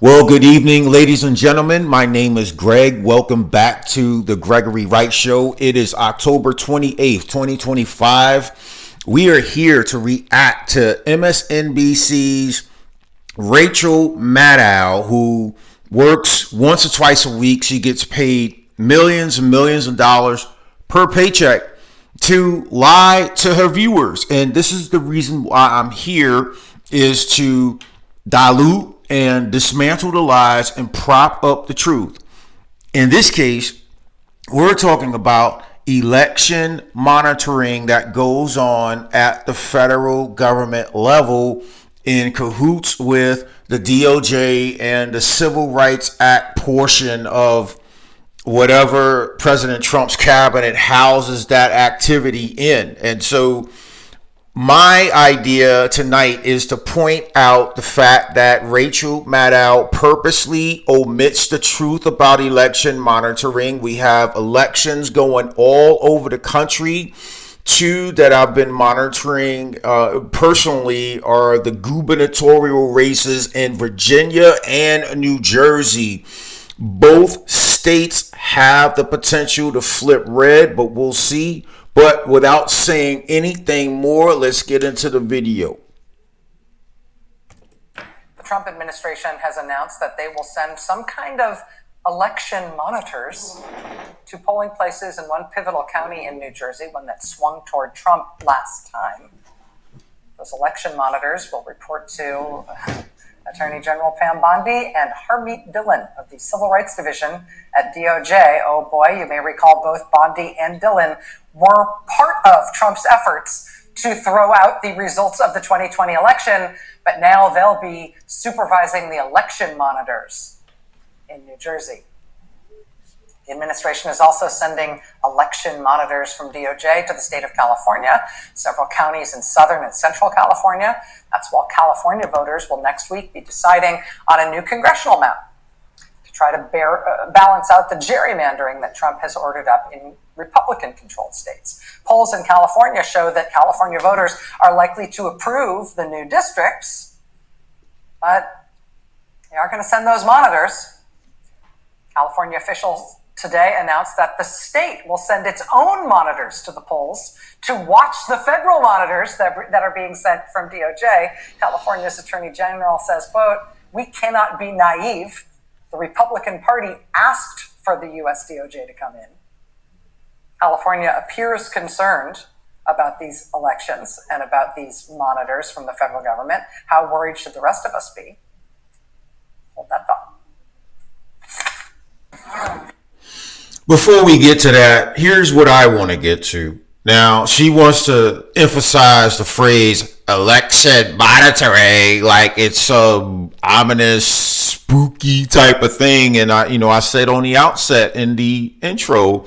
Well, good evening, ladies and gentlemen. My name is Greg. Welcome back to the Gregory Wright Show. It is October 28th, 2025. We are here to react to MSNBC's Rachel Maddow, who works once or twice a week. She gets paid millions and millions of dollars per paycheck to lie to her viewers. And this is the reason why I'm here, is to dilute and dismantle the lies and prop up the truth. In this case, we're talking about election monitoring that goes on at the federal government level in cahoots with the DOJ and the Civil Rights Act portion of whatever President Trump's cabinet houses that activity in. And so my idea tonight is to point out the fact that Rachel Maddow purposely omits the truth about election monitoring. We have elections going all over the country. Two that I've been monitoring personally are the gubernatorial races in Virginia and New Jersey. Both states have the potential to flip red, but we'll see. But without saying anything more, let's get into the video. The Trump administration has announced that they will send some kind of election monitors to polling places in one pivotal county in New Jersey, one that swung toward Trump last time. Those election monitors will report to Attorney General Pam Bondi and Harmeet Dillon of the Civil Rights Division at DOJ. Oh boy, you may recall both Bondi and Dillon were part of Trump's efforts to throw out the results of the 2020 election, but now they'll be supervising the election monitors in New Jersey. The administration is also sending election monitors from DOJ to the state of California, several counties in Southern and Central California. That's while California voters will next week be deciding on a new congressional map to try to balance out the gerrymandering that Trump has ordered up in Republican-controlled states. Polls in California show that California voters are likely to approve the new districts, but they aren't going to send those monitors. California officials today announced that the state will send its own monitors to the polls to watch the federal monitors that are being sent from DOJ. California's Attorney General says, quote, "We cannot be naive. The Republican Party asked for the US DOJ to come in." California appears concerned about these elections and about these monitors from the federal government. How worried should the rest of us be? Hold that thought. Before we get to that, here's what I want to get to. Now, she wants to emphasize the phrase election monitoring like it's some ominous, spooky type of thing. And I said on the outset in the intro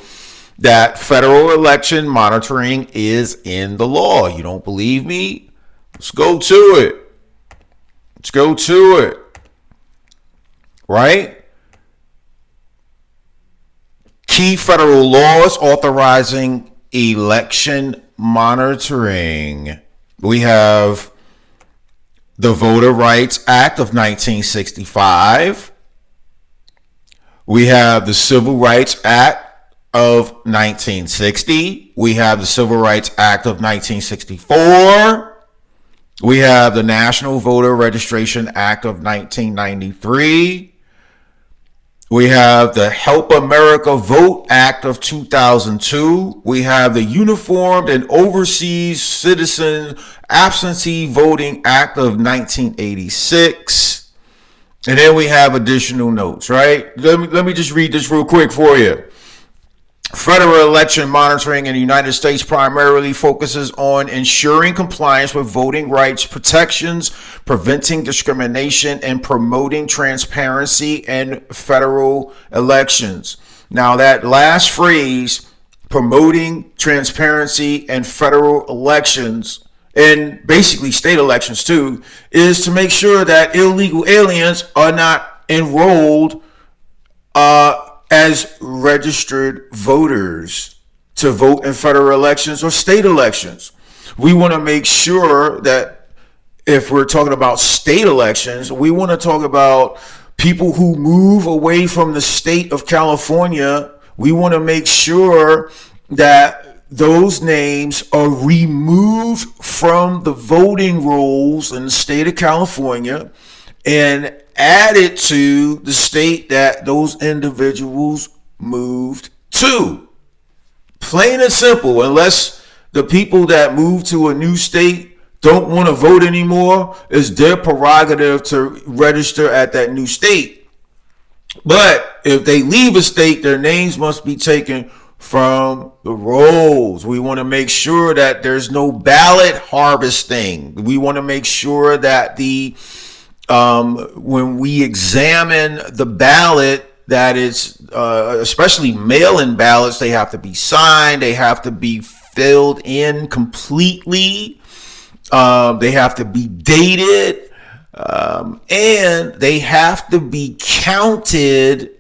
that federal election monitoring is in the law. You don't believe me? Let's go to it. Let's go to it. Right? Key federal laws authorizing election monitoring. We have the Voter Rights Act of 1965. We have the Civil Rights Act of 1960. We have the Civil Rights Act of 1964. We have the National Voter Registration Act of 1993. We have the Help America Vote Act of 2002. We have the Uniformed and Overseas Citizen Absentee Voting Act of 1986. And then we have additional notes, right? Let me just read this real quick for you. Federal election monitoring in the United States primarily focuses on ensuring compliance with voting rights protections, preventing discrimination, and promoting transparency in federal elections. Now, that last phrase, promoting transparency in federal elections, and basically state elections too, is to make sure that illegal aliens are not enrolled as registered voters to vote in federal elections or state elections. We want to make sure that if we're talking about state elections, we want to talk about people who move away from the state of California, we want to make sure that those names are removed from the voting rolls in the state of California and added to the state that those individuals moved to. Plain and simple. Unless the people that move to a new state don't want to vote anymore, it's their prerogative to register at that new state. But if they leave a state, their names must be taken from the rolls. We want to make sure that there's no ballot harvesting. We want to make sure that when we examine the ballot, that it's especially mail-in ballots, they have to be signed, they have to be filled in completely, they have to be dated, and they have to be counted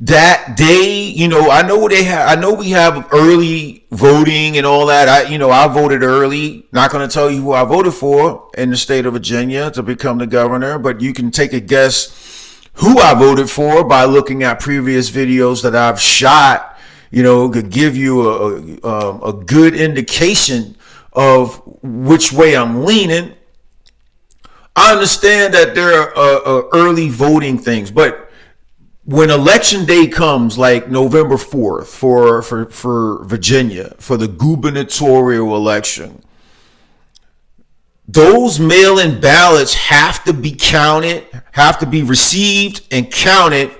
that day. I know we have early voting and all that. I voted early. Not going to tell you who I voted for in the state of Virginia to become the governor, but you can take a guess who I voted for by looking at previous videos that I've shot. Could give you a good indication of which way I'm leaning. I understand that there are early voting things, but when election day comes, like November 4th for Virginia, for the gubernatorial election, those mail-in ballots have to be counted, have to be received and counted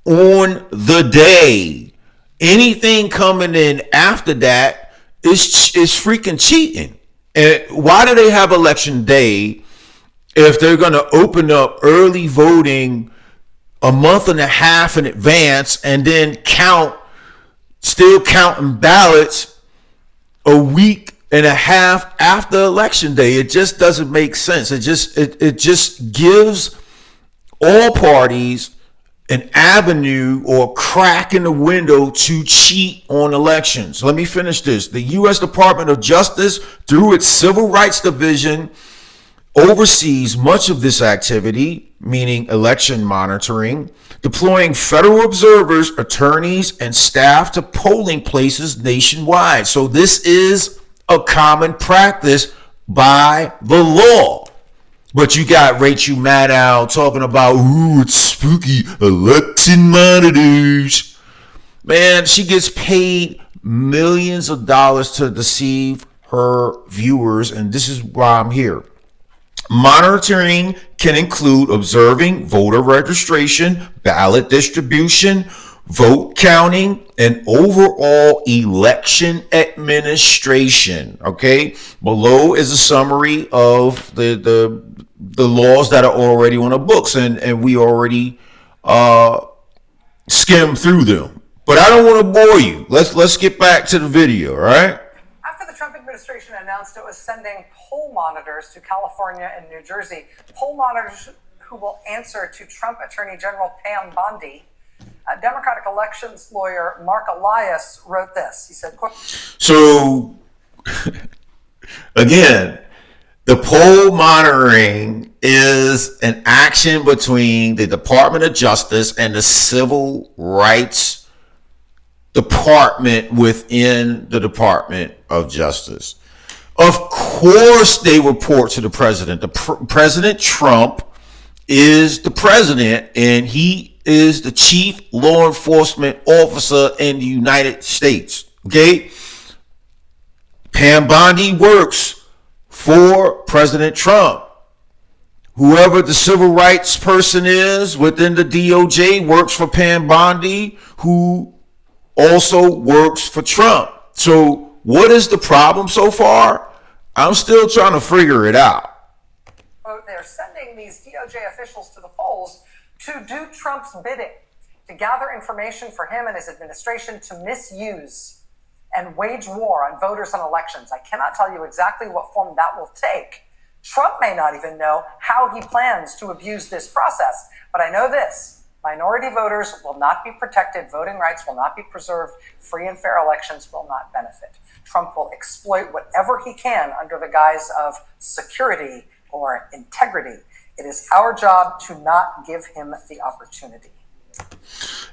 on the day. Anything coming in after that is freaking cheating. And why do they have election day if they're going to open up early voting a month and a half in advance and then still counting ballots a week and a half after election day? It just doesn't make sense. It just gives all parties an avenue or crack in the window to cheat on elections. Let me finish this. The U.S. Department of Justice, through its Civil Rights Division, oversees much of this activity, meaning election monitoring, deploying federal observers, attorneys, and staff to polling places nationwide. So this is a common practice by the law. But you got Rachel Maddow talking about, it's spooky, election monitors. Man, she gets paid millions of dollars to deceive her viewers, and this is why I'm here. Monitoring can include observing voter registration, ballot distribution, vote counting, and overall election administration. Okay, below is a summary of the laws that are already on the books, and we already skimmed through them. But I don't want to bore you. Let's get back to the video, all right? After the Trump administration announced it was sending poll monitors to California and New Jersey, poll monitors who will answer to Trump Attorney General Pam Bondi, Democratic elections lawyer Mark Elias wrote this. He said, quote, so again, the poll monitoring is an action between the Department of Justice and the Civil Rights Department within the Department of Justice. Of course, they report to the president. President Trump is the president, and he is the chief law enforcement officer in the United States. Okay? Pam Bondi works for President Trump. Whoever the civil rights person is within the DOJ works for Pam Bondi, who also works for Trump. So what is the problem so far? I'm still trying to figure it out. They're sending these DOJ officials to the polls to do Trump's bidding, to gather information for him and his administration to misuse and wage war on voters and elections. I cannot tell you exactly what form that will take. Trump may not even know how he plans to abuse this process, but I know this: minority voters will not be protected, voting rights will not be preserved, free and fair elections will not benefit. Trump will exploit whatever he can under the guise of security or integrity. It is our job to not give him the opportunity.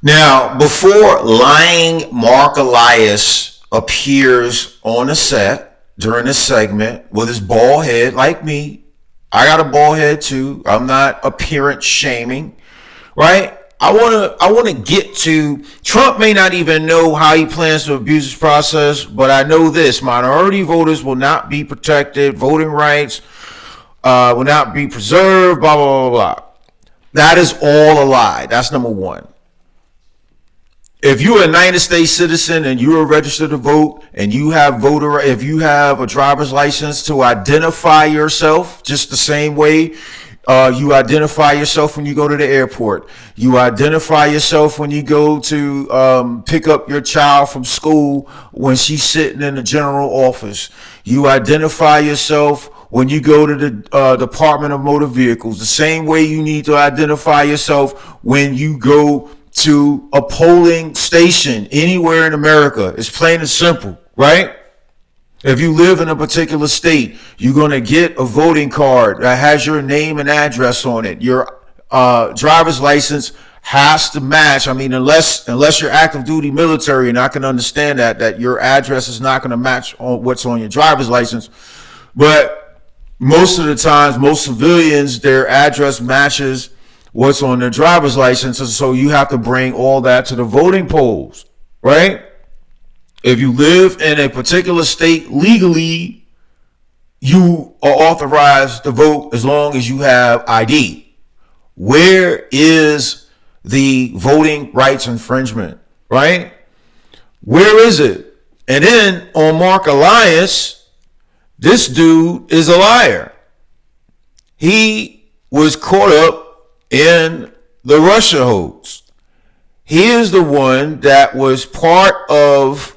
Now, before lying Mark Elias appears on the set during this segment with his bald head, like me, I got a bald head too. I'm not appearance shaming, right? I want to get to Trump may not even know how he plans to abuse this process, but I know this: minority voters will not be protected, voting rights will not be preserved, blah blah blah blah. That is all a lie. That's number one. If you're a United States citizen and you're registered to vote and you have if you have a driver's license to identify yourself, just the same way you identify yourself when you go to the airport, you identify yourself when you go to pick up your child from school when she's sitting in the general office, you identify yourself when you go to the Department of Motor Vehicles, the same way you need to identify yourself when you go to a polling station anywhere in America. It's plain and simple, right? If you live in a particular state, you're going to get a voting card that has your name and address on it. Your driver's license has to match. I mean, unless you're active duty military, and I can understand that your address is not going to match on what's on your driver's license. But most of the times, most civilians, their address matches what's on their driver's license, and so you have to bring all that to the voting polls, right? If you live in a particular state legally, you are authorized to vote as long as you have ID. Where is the voting rights infringement, right? Where is it? And then on Mark Elias, this dude is a liar. He was caught up in the Russia hoax. He is the one that was part of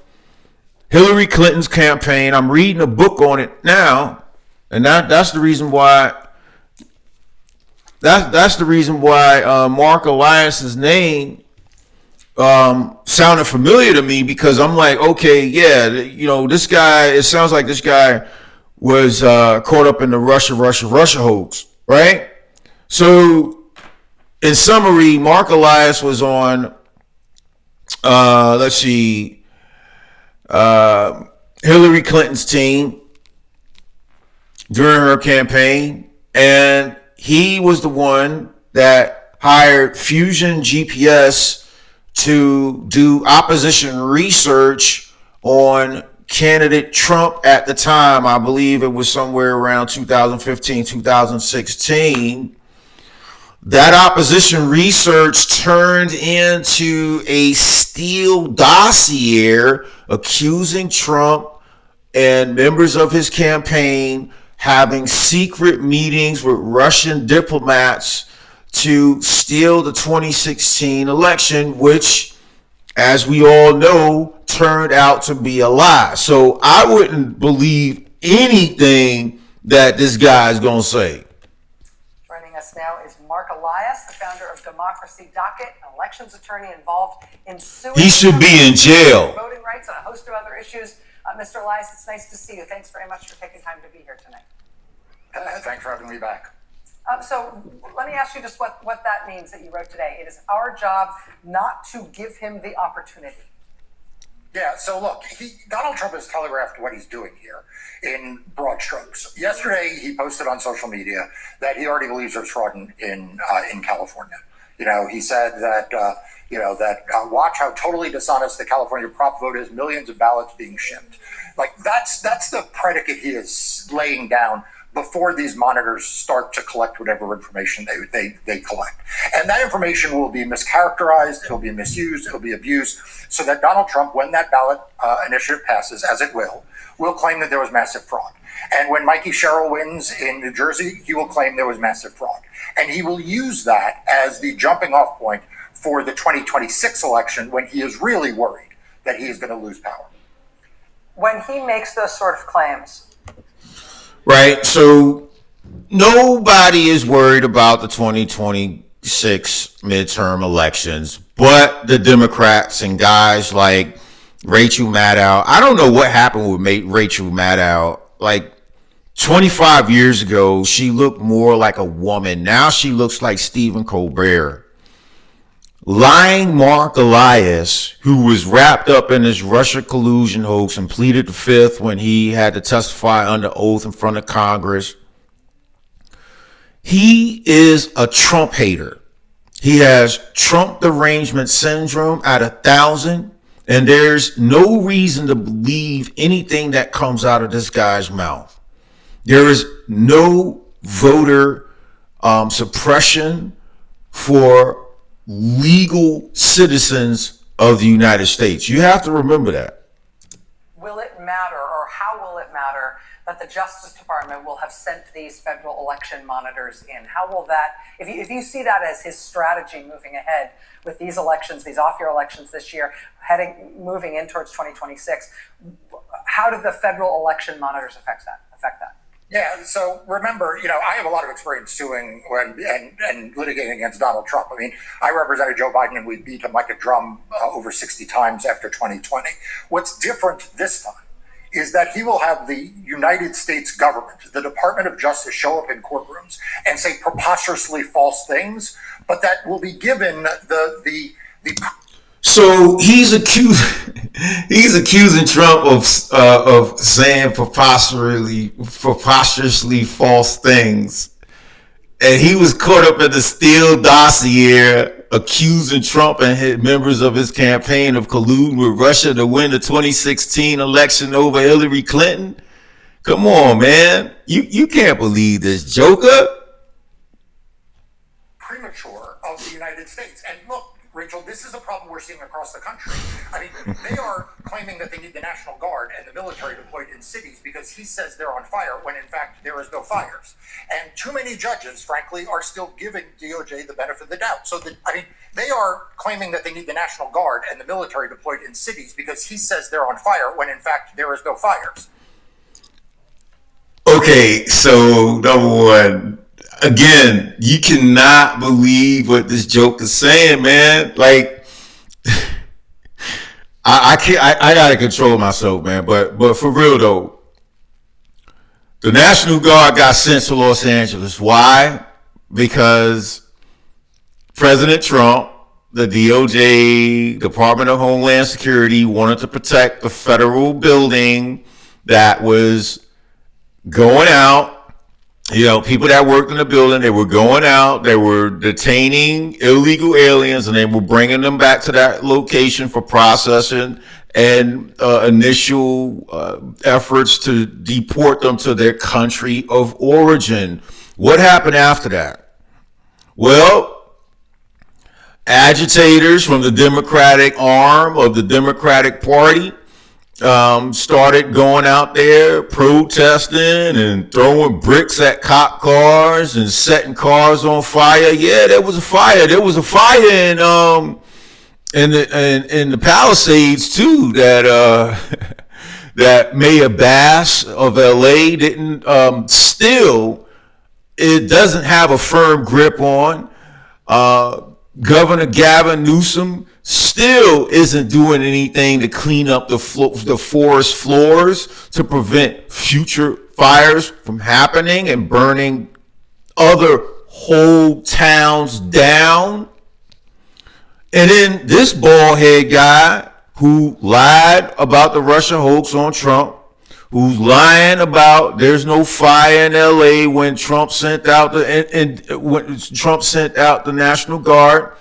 Hillary Clinton's campaign. I'm reading a book on it now, and that's the reason why. That's the reason why Mark Elias's name sounded familiar to me, because I'm like, okay, yeah, this guy. It sounds like this guy was caught up in the Russia hoax, right? So, in summary, Mark Elias was on, Hillary Clinton's team during her campaign, and he was the one that hired Fusion GPS to do opposition research on candidate Trump at the time. I believe it was somewhere around 2015, 2016. That opposition research turned into a Steele dossier accusing Trump and members of his campaign having secret meetings with Russian diplomats to steal the 2016 election, which, as we all know, turned out to be a lie. So I wouldn't believe anything that this guy is going to say. Joining us now is Mark Elias, the founder of Democracy Docket, an elections attorney involved in suing. He should be in jail. Voting rights and a host of other issues. Mr. Elias, it's nice to see you. Thanks very much for taking time to be here tonight. Thanks for having me back. So let me ask you just what that means that you wrote today. It is our job not to give him the opportunity. Yeah, so look, Donald Trump has telegraphed what he's doing here in broad strokes. Yesterday, he posted on social media that he already believes there's fraud in California. He said that, watch how totally dishonest the California prop vote is, millions of ballots being shipped. Like, that's the predicate he is laying down before these monitors start to collect whatever information they collect. And that information will be mischaracterized, it'll be misused, it'll be abused, so that Donald Trump, when that ballot initiative passes, as it will claim that there was massive fraud. And when Mikey Sherrill wins in New Jersey, he will claim there was massive fraud. And he will use that as the jumping off point for the 2026 election, when he is really worried that he is going to lose power. When he makes those sort of claims, right? So nobody is worried about the 2026 midterm elections, but the Democrats and guys like Rachel Maddow. I don't know what happened with Rachel Maddow. Like, 25 years ago, she looked more like a woman. Now she looks like Stephen Colbert. Lying Mark Elias, who was wrapped up in this Russia collusion hoax and pleaded the fifth when he had to testify under oath in front of Congress. He is a Trump hater. He has Trump derangement syndrome at 1,000, and there's no reason to believe anything that comes out of this guy's mouth. There is no voter suppression for legal citizens of the United States. You have to remember that. Will it matter, or how will it matter, that the Justice Department will have sent these federal election monitors in? How will that, if you see that as his strategy moving ahead with these elections, these off-year elections this year, moving in towards 2026, how do the federal election monitors affect that? Yeah, so remember, I have a lot of experience suing and litigating against Donald Trump. I mean, I represented Joe Biden and we beat him like a drum over 60 times after 2020. What's different this time is that he will have the United States government, the Department of Justice, show up in courtrooms and say preposterously false things, but that will be given the So he's accusing Trump of saying preposterously false things, and he was caught up in the Steele dossier accusing Trump and his members of his campaign of colluding with Russia to win the 2016 election over Hillary Clinton. Come on, man, you can't believe this joker. Premature of the United States, and look, Rachel, this is a problem we're seeing across the country. I mean, they are claiming that they need the National Guard and the military deployed in cities because he says they're on fire when in fact there is no fires. And too many judges, frankly, are still giving DOJ the benefit of the doubt. So they are claiming that they need the National Guard and the military deployed in cities because he says they're on fire when in fact there is no fires. Okay, so number one, again, you cannot believe what this joke is saying, man. Like, I can't. I gotta control myself, man. But for real though, the National Guard got sent to Los Angeles. Why? Because President Trump, the DOJ, Department of Homeland Security, wanted to protect the federal building that was going out. People that worked in the building, they were going out, they were detaining illegal aliens, and they were bringing them back to that location for processing and initial efforts to deport them to their country of origin. What happened after that? Well, agitators from the Democratic arm of the Democratic Party started going out there protesting and throwing bricks at cop cars and setting cars on fire. Yeah, there was a fire. There was a fire in the Palisades too that that Mayor Bass of LA didn't still it doesn't have a firm grip on. Governor Gavin Newsom still isn't doing anything to clean up the forest floors to prevent future fires from happening and burning other whole towns down. And then this baldhead guy who lied about the Russia hoax on Trump, who's lying about there's no fire in LA when Trump sent out the National Guard.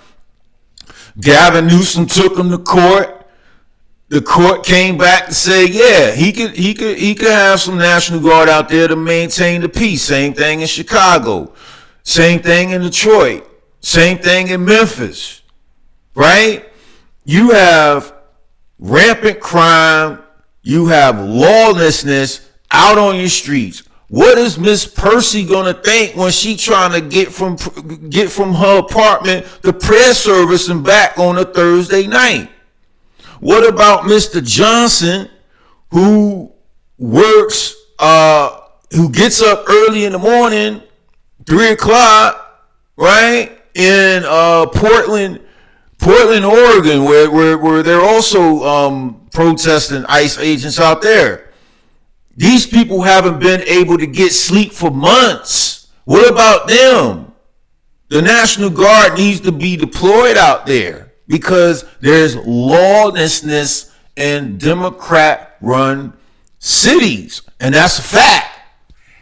Gavin Newsom took him to court. The court came back and said, yeah, he could have some National Guard out there to maintain the peace. Same thing in Chicago. Same thing in Detroit. Same thing in Memphis. Right? You have rampant crime. You have lawlessness out on your streets. What is Miss Percy gonna think when she trying to get from her apartment to prayer service and back on a Thursday night? What about Mr. Johnson, who works, who gets up early in the morning, 3:00, right, in Portland, Oregon, where they're also protesting ICE agents out there. These people haven't been able to get sleep for months. What about them? The National Guard needs to be deployed out there because there's lawlessness in Democrat-run cities, and that's a fact.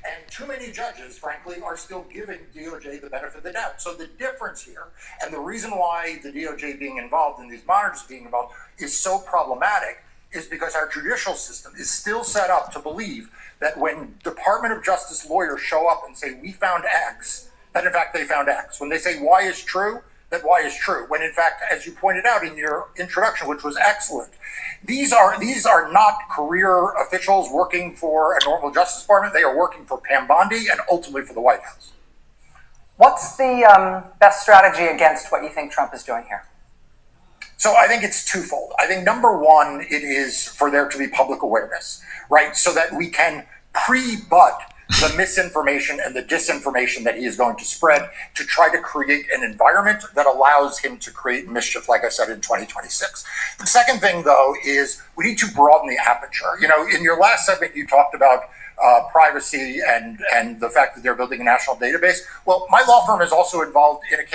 And too many judges, frankly, are still giving DOJ the benefit of the doubt. So the difference here, and the reason why the DOJ being involved and these monitors being involved is so problematic, is because our judicial system is still set up to believe that when Department of Justice lawyers show up and say, we found X, that in fact they found X. When they say Y is true, that Y is true. When in fact, as you pointed out in your introduction, which was excellent, these are not career officials working for a normal Justice Department. They are working for Pam Bondi and ultimately for the White House. What's the best strategy against what you think Trump is doing here? So I think it's twofold. I think number one, it is for there to be public awareness, right? So that we can pre-butt the misinformation and the disinformation that he is going to spread to try to create an environment that allows him to create mischief, like I said, in 2026. The second thing, though, is we need to broaden the aperture. You know, in your last segment, you talked about privacy and the fact that they're building a national database. Well, my law firm is also involved in in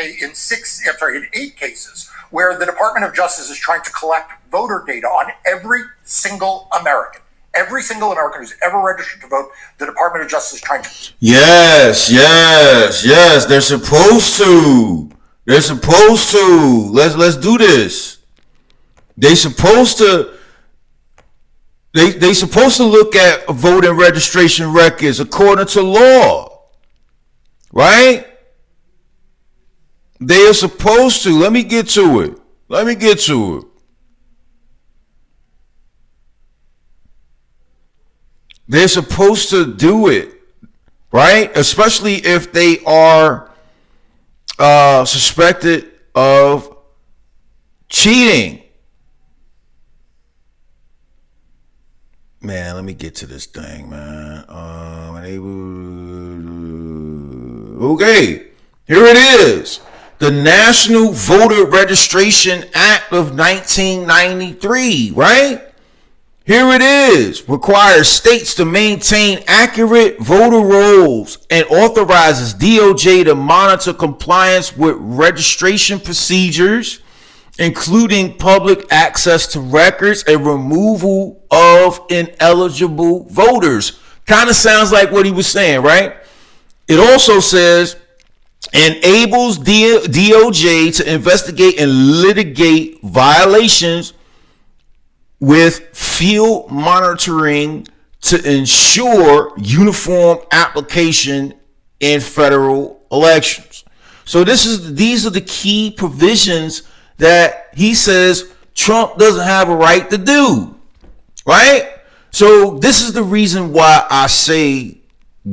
8 cases where the Department of Justice is trying to collect voter data on every single American. Every single American who's ever registered to vote, the Department of Justice is trying to. Yes. They're supposed to. Let's do this. They supposed to. They supposed to look at voting registration records according to law, right? They are supposed to. Let me get to it. They're supposed to do it, right? Especially if they are suspected of cheating. Man, let me get to this thing, man. Okay, here it is. The National Voter Registration Act of 1993, right? Here it is. Requires states to maintain accurate voter rolls and authorizes DOJ to monitor compliance with registration procedures, including public access to records and removal of ineligible voters. Kind of sounds like what he was saying, right? It also says enables DOJ to investigate and litigate violations with field monitoring to ensure uniform application in federal elections. So these are the key provisions that he says Trump doesn't have a right to do, right? So this is the reason why I say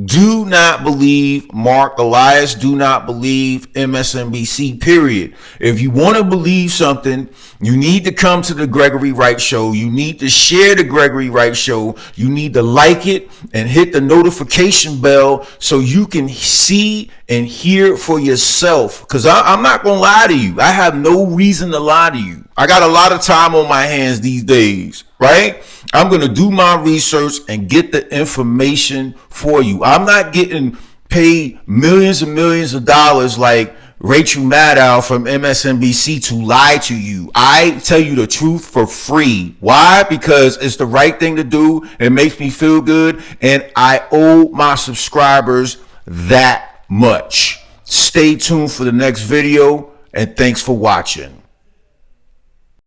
do not believe Mark Elias, do not believe MSNBC, period. If you want to believe something, you need to come to the Gregory Wright Show. You need to share the Gregory Wright Show. You need to like it and hit the notification bell so you can see and hear for yourself. Because I'm not going to lie to you. I have no reason to lie to you. I got a lot of time on my hands these days, right? I'm going to do my research and get the information for you. I'm not getting paid millions and millions of dollars like Rachel Maddow from MSNBC to lie to you. I tell you the truth for free. Why? Because it's the right thing to do. It makes me feel good. And I owe my subscribers that much. Stay tuned for the next video. And thanks for watching.